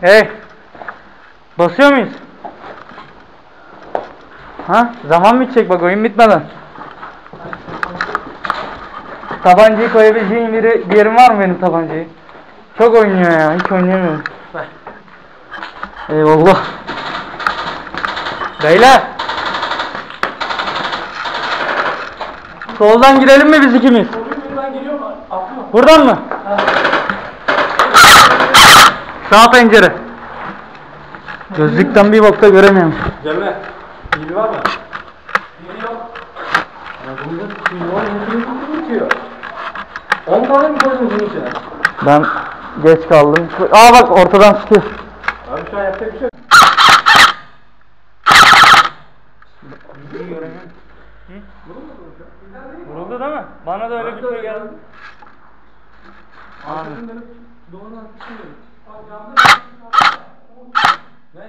Hey, basıyor muyuz? Ha? Zaman bitecek bak, oyun bitmeden. Tabancayı koyabileceğin bir yerim var mı benim tabancayı? Çok oynuyor ya, hiç oynayamıyorum. Ver. Eyvallah. Beyler. Soldan girelim mi biz ikimiz? Buradan geliyor mu? Atlıyor. Buradan mı? Ha. Sağ pencere. Gözlükten bir bakta göremiyorum. Cemre, hili var mı? Hili yok. Ya bunda hili var, hili tutuyor. 10 tane mi koydun bunun içine? Ben geç kaldım. Aa bak, ortadan çıkıyor. Abi şu an yapacak bir şey yok. Vuruldu değil mi? Bana da öyle bir şey geldi. Arkasını dönüp doğru arkasını dönüp. Ne?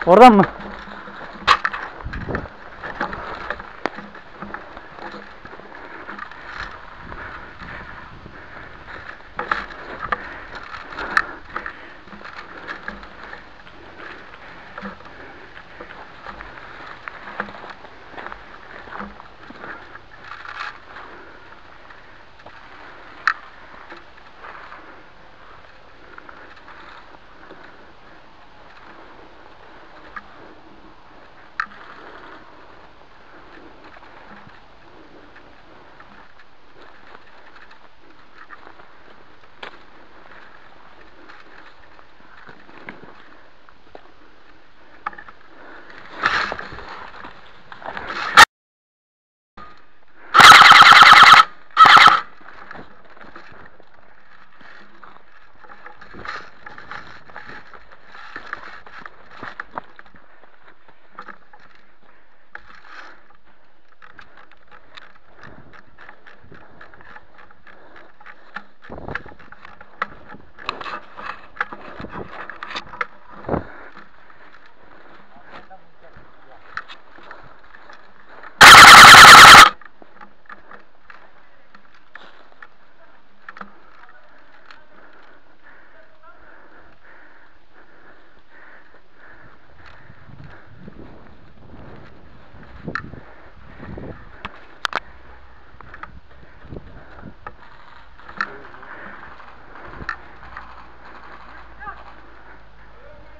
Oradan mı?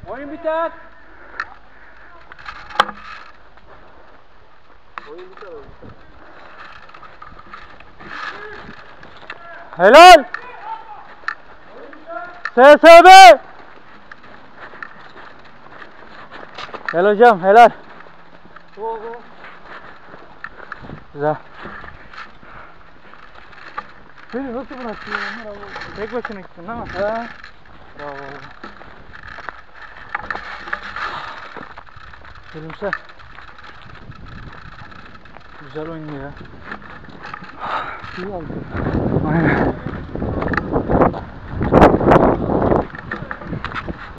Oyun biter. Oyun biter, oyun biter. Helal. SSB. Gel hocam, helal. Güzel. Beni nasıl bıraktın ya? Tek başına gittin değil mi? He. Bravo. Gülümse. Güzel oynuyor ya. İyi oldu. Aynen.